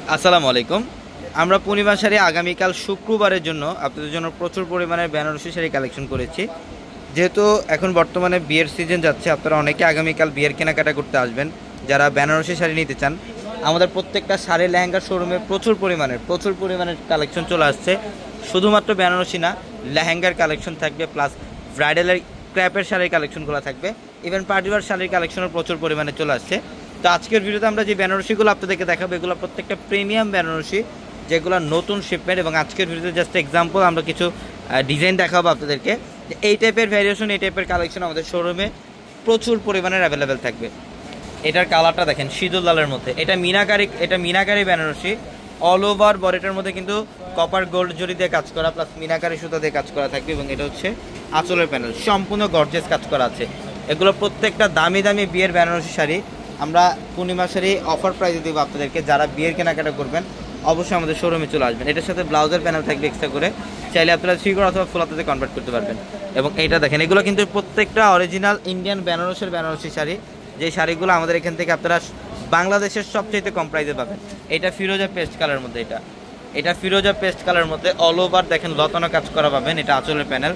আসসালামু আলাইকুম। আমরা পূর্ণিমা শাড়ি আগামীকাল শুক্রবারের জন্য আপনাদের জন্য প্রচুর পরিমাণে বেনারসি শাড়ি কালেকশন করেছি। যেহেতু এখন বর্তমানে বিয়ের সিজন যাচ্ছে, আপনারা অনেকে আগামীকাল বিয়ের কেনাকাটা করতে আসবেন। যারা বেনারসি শাড়ি নিতে চান, আমাদের প্রত্যেকটা শাড়ি লেহেঙ্গার শোরুমে প্রচুর পরিমাণের কালেকশন চলে আসছে। শুধুমাত্র বেনারসি না, লেহেঙ্গার কালেকশন থাকবে, প্লাস ব্রাইডালের ক্র্যাপের শাড়ির কালেকশনগুলো থাকবে, ইভেন পার্টিওয়ার শাড়ির কালেকশনও প্রচুর পরিমাণে চলে আসছে। তো আজকের ভিডিওতে আমরা যে বেনারসিগুলো আপনাদেরকে দেখাবো, এগুলো প্রত্যেকটা প্রিমিয়াম বেনারসি, যেগুলো নতুন শিপমেন্ট। এবং আজকের ভিডিওতে জাস্ট এক্সাম্পল আমরা কিছু ডিজাইন দেখাবো আপনাদেরকে। এই টাইপের ভ্যারিয়েশন, এই টাইপের কালেকশন আমাদের শোরুমে প্রচুর পরিমাণের অ্যাভেলেবেল থাকবে। এটার কালারটা দেখেন সিঁদুর লালের মধ্যে, এটা মিনাকারি বেনারসি। অল ওভার বডিটার মধ্যে কিন্তু কপার গোল্ড জরি দিয়ে কাজ করা, প্লাস মিনাকারি সুতা দিয়ে কাজ করা থাকবে। এবং এটা হচ্ছে আঁচলের প্যানেল, সম্পূর্ণ গর্জিয়াস কাজ করা আছে। এগুলো প্রত্যেকটা দামি দামি বিয়ের বেনারসি শাড়ি আমরা পূর্ণিমা শাড়ি অফার প্রাইসে দেবো আপনাদেরকে। যারা বিয়ের কেনাকাটা করবেন অবশ্যই আমাদের শোরুমে চলে আসবেন। এটার সাথে ব্লাউজের প্যানেল থাকবে এক্সট্রা করে, চাইলে আপনারা সিকোর অথবা ফুল হাতাতে কনভার্ট করতে পারবেন। এবং এইটা দেখেন, এগুলো কিন্তু প্রত্যেকটা অরিজিনাল ইন্ডিয়ান বেনারসি শাড়ি। যে শাড়িগুলো আমাদের এখান থেকে আপনারা বাংলাদেশের সবচেয়ে কম প্রাইসে পাবেন। এটা ফিরোজা পেস্ট কালারের মধ্যে, এটা ফিরোজা পেস্ট কালারের মধ্যে অল ওভার দেখেন লতানো কাজ করা পাবেন। এটা আঁচলের প্যানেল,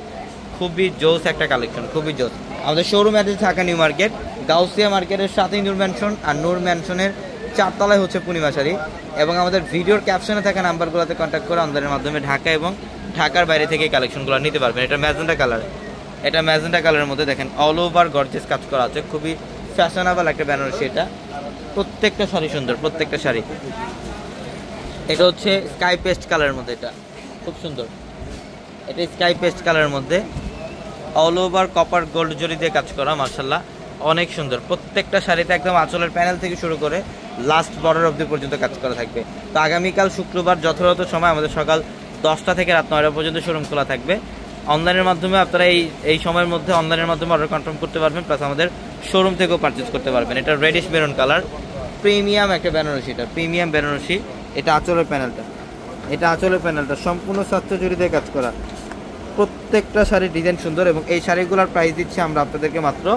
খুবই জোস একটা কালেকশন, খুবই জোস। আমাদের showroom address Dhaka new market, Gausia মার্কেটের সাথেই নূর ম্যানশন, আর নূর ম্যানশনের 4 তলায় হচ্ছে পূর্ণিমা শাড়ি। এবং আমাদের ভিডিওর ক্যাপশনে থাকা নাম্বারগুলোতে কন্ট্যাক্ট করে আমাদের মাধ্যমে ঢাকা এবং ঢাকার বাইরে থেকে কালেকশনগুলো নিতে পারবেন। এটা ম্যাজেন্টা কালারের মধ্যে দেখেন অল ওভার গর্জিয়াস কাজ করা আছে, খুবই ফ্যাশনেবল একটা বেনারসি। এটা প্রত্যেকটা শাড়ি সুন্দর, প্রত্যেকটা শাড়ি। এটা হচ্ছে স্কাই পেস্ট কালারের মধ্যে, এটা খুব সুন্দর। এটা স্কাই পেস্ট কালারের মধ্যে অল ওভার কপার গোল্ড জরি দিয়ে কাজ করা, মার্শাল্লাহ অনেক সুন্দর। প্রত্যেকটা শাড়িতে একদম আঁচলের প্যানেল থেকে শুরু করে লাস্ট বর্ডার অবধি পর্যন্ত কাজ করা থাকবে। তো আগামীকাল শুক্রবার যথাযথ সময় আমাদের সকাল 10টা থেকে রাত 9টা পর্যন্ত শোরুম খোলা থাকবে। অনলাইনের মাধ্যমে আপনারা এই সময়ের মধ্যে অনলাইনের মাধ্যমে অর্ডার কনফার্ম করতে পারবেন, প্লাস আমাদের শোরুম থেকেও পারচেস করতে পারবেন। এটা রেডিশ মেরুন কালার, প্রিমিয়াম একটা বেনারসি, এটা প্রিমিয়াম বেনারসি। এটা আঁচলের প্যানেলটা সম্পূর্ণ স্বচ্ছ জরি দিয়ে কাজ করা। প্রত্যেকটা শাড়ির ডিজাইন সুন্দর। এবং এই শাড়িগুলোর প্রাইস দিচ্ছি আমরা আপনাদেরকে মাত্র,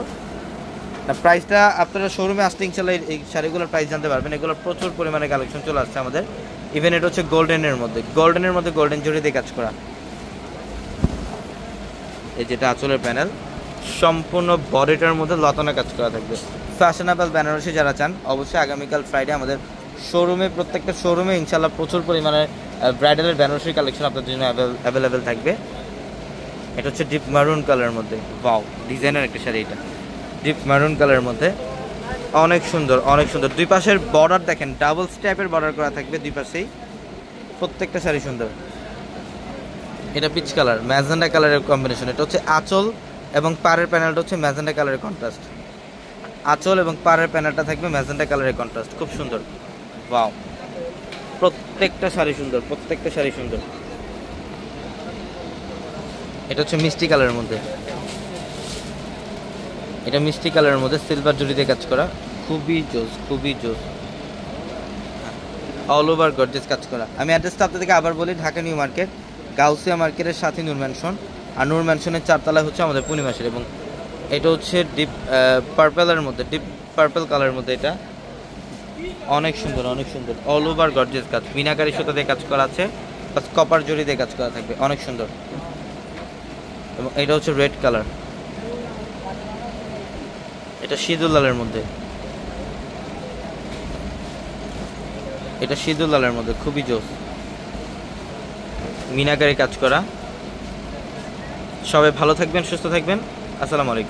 প্রাইসটা আপনারা শোরুমে আসলে ইনশাল্লাহ এই শাড়িগুলোর প্রাইস জানতে পারবেন। এগুলোর প্রচুর পরিমাণে কালেকশন চলে আসছে আমাদের। ইভেন এটা হচ্ছে গোল্ডেনের মধ্যে গোল্ডেন জরি দিয়ে কাজ করা। এই যেটা আঁচলের প্যানেল, সম্পূর্ণ বডিটার মধ্যে লতানো কাজ করা থাকবে। ফ্যাশনেবল বেনারসি যারা চান, অবশ্যই আগামীকাল ফ্রাইডে আমাদের শোরুমে, প্রত্যেকটা শোরুমে ইনশাল্লাহ প্রচুর পরিমাণে ব্রাইডালের বেনারসি কালেকশন আপনাদের জন্য অ্যাভেলেবেল থাকবে। এটা হচ্ছে ডিপ মারুন কালারের মধ্যে, ওয়াও ডিজাইনের একটা শাড়ি। এটা ডিপ মারুন কালারের মধ্যে অনেক সুন্দর। দুই পাশের বর্ডার দেখেন, ডাবল স্ট্যাপের বর্ডার করা থাকবে দুই পাশেই, প্রত্যেকটা শাড়ি সুন্দর। এটা পিচ কালার, ম্যাজেন্টা কালারের কম্বিনেশন। এটা হচ্ছে আঁচল এবং পাড়ের প্যানেলটা হচ্ছে ম্যাজেন্টা কালারের কন্ট্রাস্ট। আঁচল এবং পাড়ের প্যানেলটা থাকবে ম্যাজেন্টা কালারের কন্ট্রাস্ট, খুব সুন্দর। ওয়াও, প্রত্যেকটা শাড়ি সুন্দর। এটা হচ্ছে মিষ্টি কালারের মধ্যে, সিলভার জরি দিয়ে কাজ করা, খুবই জোস। অল ওভার গর্জিয়াস কাজ করা। আমি অ্যাড্রেসটা আপনাদেরকে আবার বলি, ঢাকা নিউ মার্কেট, গাউসিয়া মার্কেটের সাথে নূর ম্যানশন, আর নূর ম্যানশনের 4 তলায় হচ্ছে আমাদের পূর্ণিমা শাড়ি। এবং এটা হচ্ছে ডিপ পার্পল কালারের মধ্যে, এটা অনেক সুন্দর। অল ওভার গর্জিয়াস কাজ, মিনাকারি সুতা দিয়ে কাজ করা আছে, প্লাস কপার জরি দিয়ে কাজ করা থাকবে, অনেক সুন্দর। এবং এটা হচ্ছে রেড কালার, এটা সিঁদুর লালের মধ্যে, খুবই জোস, মিনাকারি কাজ করা। সবাই ভালো থাকবেন, সুস্থ থাকবেন। আসসালামু আলাইকুম।